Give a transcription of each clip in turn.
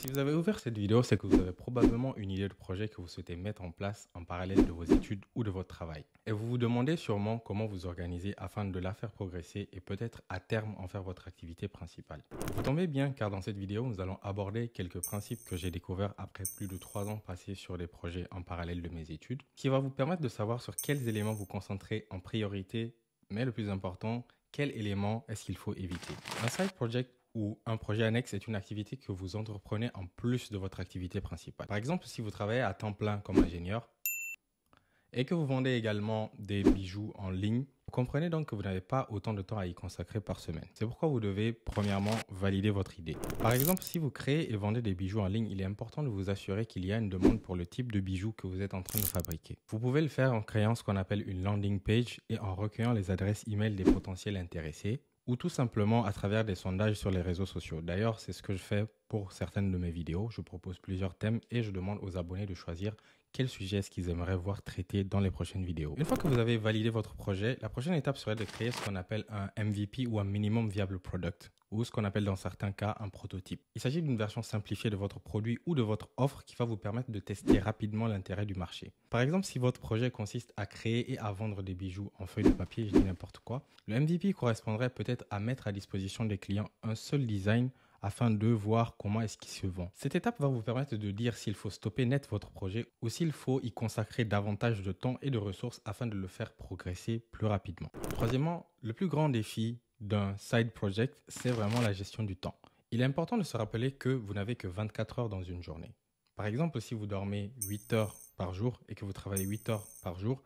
Si vous avez ouvert cette vidéo, c'est que vous avez probablement une idée de projet que vous souhaitez mettre en place en parallèle de vos études ou de votre travail. Et vous vous demandez sûrement comment vous organiser afin de la faire progresser et peut-être à terme en faire votre activité principale. Vous tombez bien car dans cette vidéo, nous allons aborder quelques principes que j'ai découverts après plus de 3 ans passés sur des projets en parallèle de mes études, qui va vous permettre de savoir sur quels éléments vous concentrer en priorité, mais le plus important, quels éléments est-ce qu'il faut éviter. Un side project ou un projet annexe est une activité que vous entreprenez en plus de votre activité principale. Par exemple, si vous travaillez à temps plein comme ingénieur et que vous vendez également des bijoux en ligne, vous comprenez donc que vous n'avez pas autant de temps à y consacrer par semaine. C'est pourquoi vous devez premièrement valider votre idée. Par exemple, si vous créez et vendez des bijoux en ligne, il est important de vous assurer qu'il y a une demande pour le type de bijoux que vous êtes en train de fabriquer. Vous pouvez le faire en créant ce qu'on appelle une landing page et en recueillant les adresses email des potentiels intéressés, ou tout simplement à travers des sondages sur les réseaux sociaux. D'ailleurs, c'est ce que je fais pour certaines de mes vidéos. Je propose plusieurs thèmes et je demande aux abonnés de choisir quel sujet est-ce qu'ils aimeraient voir traité dans les prochaines vidéos. Une fois que vous avez validé votre projet, la prochaine étape serait de créer ce qu'on appelle un MVP ou un Minimum Viable Product, ou ce qu'on appelle dans certains cas un prototype. Il s'agit d'une version simplifiée de votre produit ou de votre offre qui va vous permettre de tester rapidement l'intérêt du marché. Par exemple, si votre projet consiste à créer et à vendre des bijoux en feuille de papier, je dis n'importe quoi, le MVP correspondrait peut-être à mettre à disposition des clients un seul design afin de voir comment est-ce qu'il se vend. Cette étape va vous permettre de dire s'il faut stopper net votre projet ou s'il faut y consacrer davantage de temps et de ressources afin de le faire progresser plus rapidement. Troisièmement, le plus grand défi d'un side project, c'est vraiment la gestion du temps. Il est important de se rappeler que vous n'avez que 24 heures dans une journée. Par exemple, si vous dormez 8 heures par jour et que vous travaillez 8 heures par jour,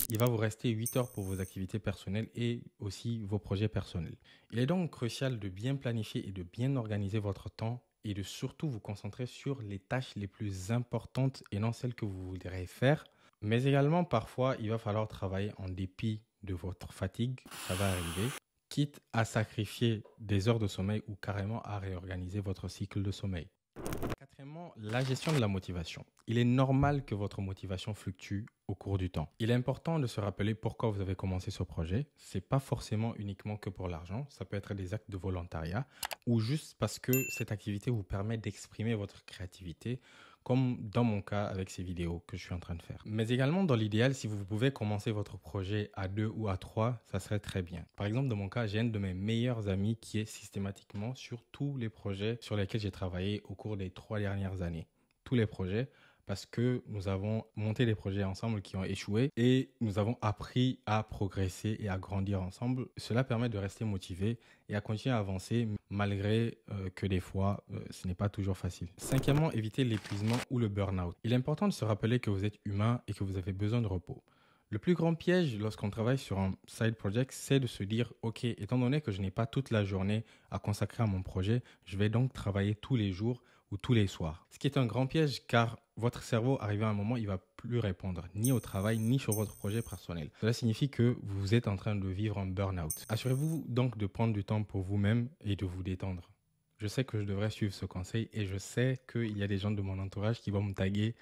il va vous rester 8 heures pour vos activités personnelles et aussi vos projets personnels. Il est donc crucial de bien planifier et de bien organiser votre temps et de surtout vous concentrer sur les tâches les plus importantes et non celles que vous voudrez faire. Mais également, parfois, il va falloir travailler en dépit de votre fatigue, ça va arriver, quitte à sacrifier des heures de sommeil ou carrément à réorganiser votre cycle de sommeil. Quatrièmement, la gestion de la motivation. Il est normal que votre motivation fluctue au cours du temps. Il est important de se rappeler pourquoi vous avez commencé ce projet. C'est pas forcément uniquement que pour l'argent. Ça peut être des actes de volontariat ou juste parce que cette activité vous permet d'exprimer votre créativité, comme dans mon cas avec ces vidéos que je suis en train de faire. Mais également, dans l'idéal, si vous pouvez commencer votre projet à 2 ou à 3, ça serait très bien. Par exemple, dans mon cas, j'ai un de mes meilleurs amis qui est systématiquement sur tous les projets sur lesquels j'ai travaillé au cours des 3 dernières années. Tous les projets, parce que nous avons monté des projets ensemble qui ont échoué et nous avons appris à progresser et à grandir ensemble. Cela permet de rester motivé et à continuer à avancer malgré que des fois, ce n'est pas toujours facile. Cinquièmement, éviter l'épuisement ou le burn-out. Il est important de se rappeler que vous êtes humain et que vous avez besoin de repos. Le plus grand piège lorsqu'on travaille sur un side project, c'est de se dire « Ok, étant donné que je n'ai pas toute la journée à consacrer à mon projet, je vais donc travailler tous les jours ou tous les soirs. » Ce qui est un grand piège car votre cerveau, arrivé à un moment, il ne va plus répondre ni au travail ni sur votre projet personnel. Cela signifie que vous êtes en train de vivre un burn-out. Assurez-vous donc de prendre du temps pour vous-même et de vous détendre. Je sais que je devrais suivre ce conseil et je sais qu'il y a des gens de mon entourage qui vont me taguer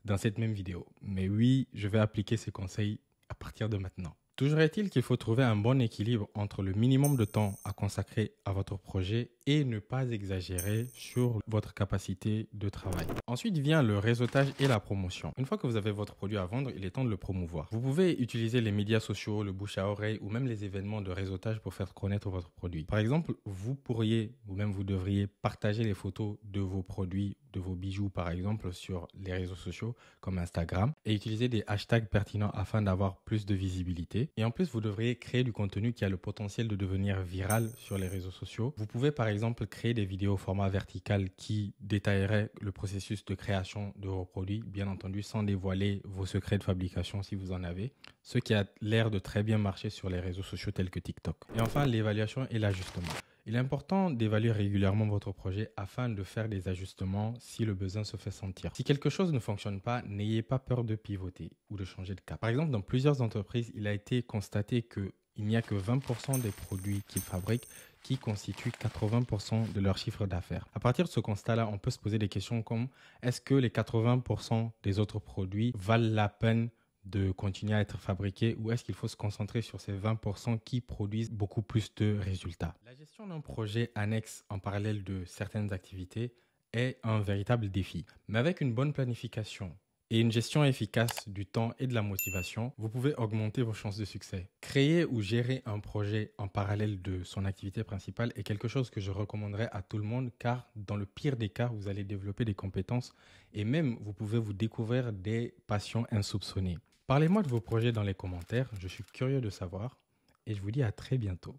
dans cette même vidéo. Mais oui, je vais appliquer ces conseils à partir de maintenant. Toujours est-il qu'il faut trouver un bon équilibre entre le minimum de temps à consacrer à votre projet et ne pas exagérer sur votre capacité de travail. Ensuite vient le réseautage et la promotion. Une fois que vous avez votre produit à vendre, il est temps de le promouvoir. Vous pouvez utiliser les médias sociaux, le bouche à oreille ou même les événements de réseautage pour faire connaître votre produit. Par exemple, vous pourriez ou même vous devriez partager les photos de vos produits, de vos bijoux par exemple sur les réseaux sociaux comme Instagram et utiliser des hashtags pertinents afin d'avoir plus de visibilité. Et en plus, vous devriez créer du contenu qui a le potentiel de devenir viral sur les réseaux sociaux. Vous pouvez par exemple créer des vidéos au format vertical qui détailleraient le processus de création de vos produits, bien entendu sans dévoiler vos secrets de fabrication si vous en avez, ce qui a l'air de très bien marcher sur les réseaux sociaux tels que TikTok. Et enfin, l'évaluation et l'ajustement. Il est important d'évaluer régulièrement votre projet afin de faire des ajustements si le besoin se fait sentir. Si quelque chose ne fonctionne pas, n'ayez pas peur de pivoter ou de changer de cap. Par exemple, dans plusieurs entreprises, il a été constaté qu'il n'y a que 20% des produits qu'ils fabriquent qui constituent 80% de leur chiffre d'affaires. À partir de ce constat-là, on peut se poser des questions comme est-ce que les 80% des autres produits valent la peine de continuer à être fabriqués ou est-ce qu'il faut se concentrer sur ces 20% qui produisent beaucoup plus de résultats? La gestion d'un projet annexe en parallèle de certaines activités est un véritable défi. Mais avec une bonne planification et une gestion efficace du temps et de la motivation, vous pouvez augmenter vos chances de succès. Créer ou gérer un projet en parallèle de son activité principale est quelque chose que je recommanderais à tout le monde car dans le pire des cas, vous allez développer des compétences et même vous pouvez vous découvrir des passions insoupçonnées. Parlez-moi de vos projets dans les commentaires, je suis curieux de savoir et je vous dis à très bientôt.